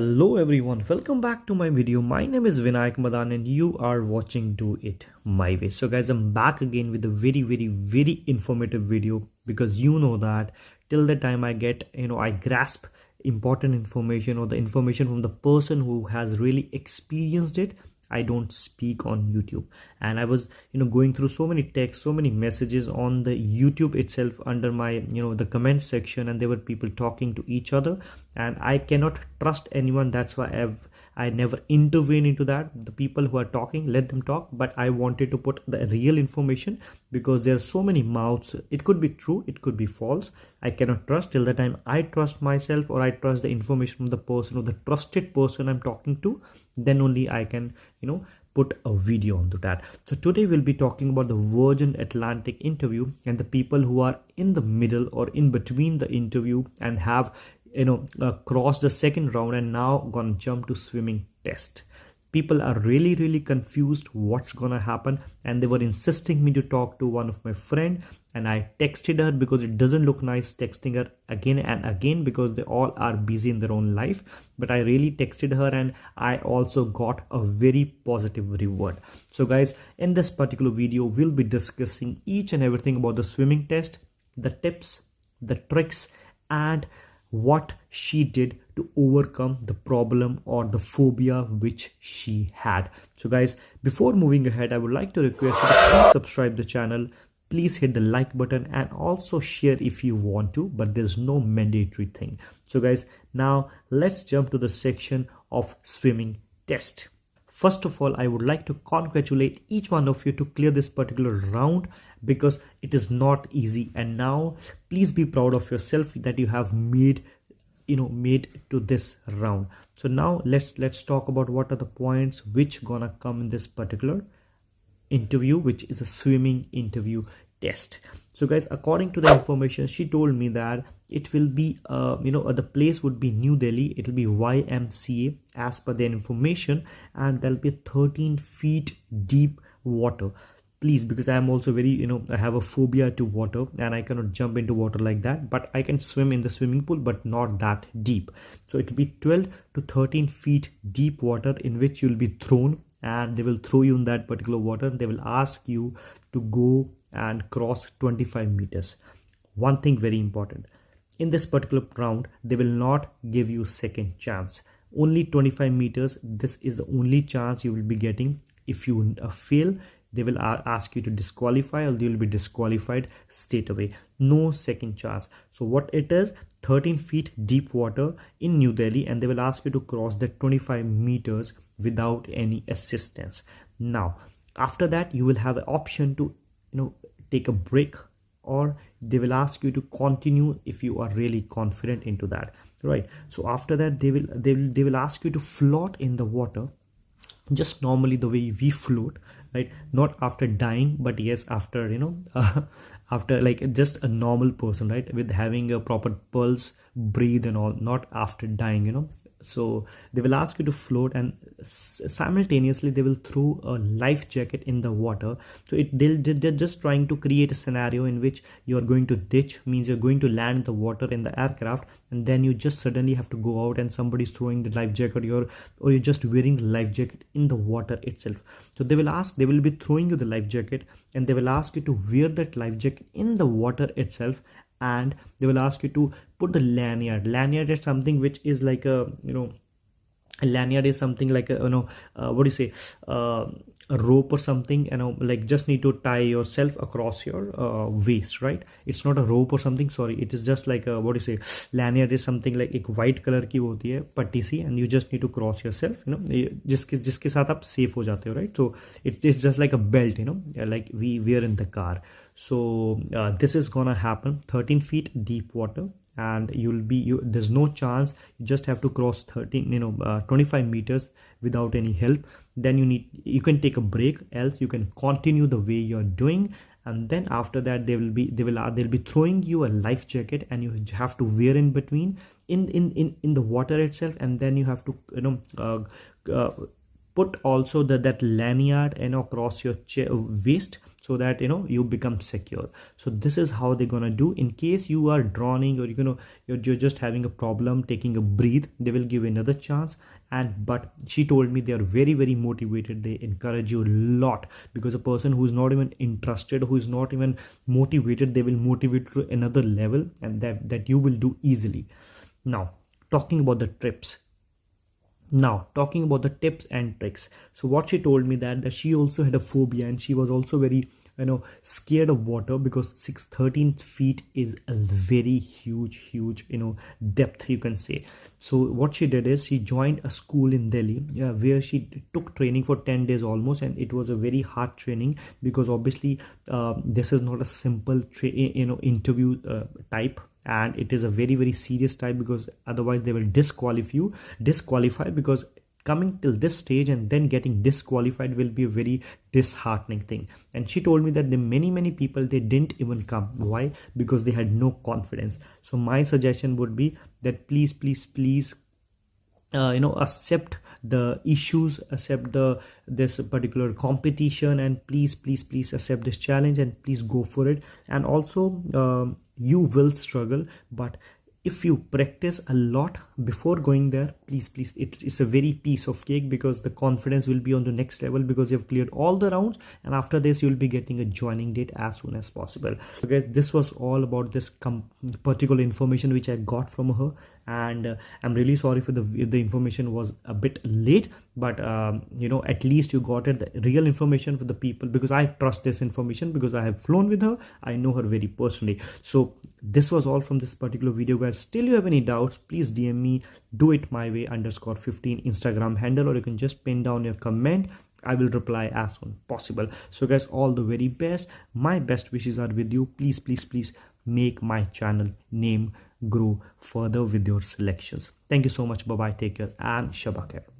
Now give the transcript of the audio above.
Hello everyone, welcome back to my video. My name is Vinayak Madan and you are watching Do It My Way. So guys, I'm back again with a very informative video, because you know that till the time I get, I grasp important information or the information from the person who has really experienced it, I don't speak on YouTube. And I was going through so many texts, so many messages on the YouTube itself under my the comment section, and there were people talking to each other, and I cannot trust anyone. That's why I never intervene into that. The people who are talking, let them talk, but I wanted to put the real information, because there are so many mouths. It could be true, it could be false. I cannot trust till the time I trust myself, or I trust the information from the person, or the trusted person I'm talking to. Then only I can put a video onto that. So today we'll be talking about the Virgin Atlantic interview, and the people who are in the middle or in between the interview and have crossed the second round and now gonna jump to swimming test. People are really confused what's gonna happen, and they were insisting me to talk to one of my friend, and I texted her because it doesn't look nice texting her again and again, because they all are busy in their own life. But I really texted her, and I also got a very positive reward. So guys, in this particular video we'll be discussing each and everything about the swimming test, the tips, the tricks, and what she did to overcome the problem or the phobia which she had. So guys, before moving ahead, I would like to request you to please subscribe the channel, please hit the like button, and also share if you want to, but there's no mandatory thing. So guys, now let's jump to the section of swimming test. First of all, I would like to congratulate each one of you to clear this particular round, because it is not easy. And now please be proud of yourself that you have made to this round. So now let's talk about what are the points which gonna come in this particular interview, which is a swimming interview test. So guys, according to the information, she told me that it will be the place would be New Delhi. It will be YMCA as per the information, and there'll be 13 feet deep water. Please, because I am also very I have a phobia to water, and I cannot jump into water like that, but I can swim in the swimming pool, but not that deep. So it will be 12 to 13 feet deep water in which you'll be thrown, and they will throw you in that particular water. They will ask you to go and cross 25 meters. One thing very important, in this particular round they will not give you second chance. Only 25 meters. This is the only chance you will be getting. If you fail, they will ask you to disqualify, or you will be disqualified straight away. No second chance. So what it is, 13 feet deep water in New Delhi, and they will ask you to cross the 25 meters without any assistance. Now after that, you will have an option to take a break, or they will ask you to continue if you are really confident into that, right? So after that, they will ask you to float in the water, just normally the way we float, right? Not after dying, but yes, after after like just a normal person, right, with having a proper pulse, breathe and all, not after dying. So they will ask you to float, and simultaneously they will throw a life jacket in the water. So they're just trying to create a scenario in which you are going to ditch, means you're going to land the water in the aircraft, and then you just suddenly have to go out and somebody's throwing the life jacket, or you're just wearing the life jacket in the water itself. So they will be throwing you the life jacket, and they will ask you to wear that life jacket in the water itself, and they will ask you to put the lanyard. Lanyard is something which is like a a lanyard is something like a what do you say, a rope or something, like just need to tie yourself across your waist, right? It's not a rope or something, sorry, it is just like a, what do you say, lanyard is something like एक white color की होती है पट्टी सी, and you just need to cross yourself, जिसके साथ आप safe हो जाते हो, right? So it is just like a belt, like we wear in the car. So this is gonna happen 13 feet deep water, and there's no chance. You just have to cross 25 meters without any help. Then you can take a break, else you can continue the way you're doing. And then after that, they'll be throwing you a life jacket, and you have to wear in between in the water itself, and then you have to put also that lanyard across your waist, so that you become secure. So this is how they're gonna do. In case you are drowning, or you're just having a problem taking a breath, they will give another chance. And but she told me they are very, very motivated. They encourage you a lot, because a person who is not even interested, who is not even motivated, they will motivate you to another level, and that you will do easily. Now talking about the tips and tricks. So what she told me, that she also had a phobia, and she was also very scared of water, because 13 feet is a very huge depth, you can say. So what she did is she joined a school in Delhi, where she took training for 10 days almost, and it was a very hard training, because obviously this is not a simple interview type, and it is a very, very serious type, because otherwise they will disqualify, because coming till this stage and then getting disqualified will be a very disheartening thing. And she told me that the many people, they didn't even come. Why? Because they had no confidence. So my suggestion would be that please accept the issues, accept this particular competition, and please accept this challenge, and please go for it. And also you will struggle, but if you practice a lot before going there, please it's a very piece of cake, because the confidence will be on the next level, because you've cleared all the rounds, and after this you'll be getting a joining date as soon as possible. Okay, this was all about this particular information which I got from her, and I'm really sorry for the information was a bit late, but at least you got it, the real information for the people, because I trust this information, because I have flown with her, I know her very personally. So this was all from this particular video, guys. Still you have any doubts, please DM me, do it my way _15 Instagram handle, or you can just pin down your comment. I will reply as soon possible. So guys, all the very best, my best wishes are with you. Please make my channel name grow further with your selections. Thank you so much. Bye bye, take care, and Shabakar.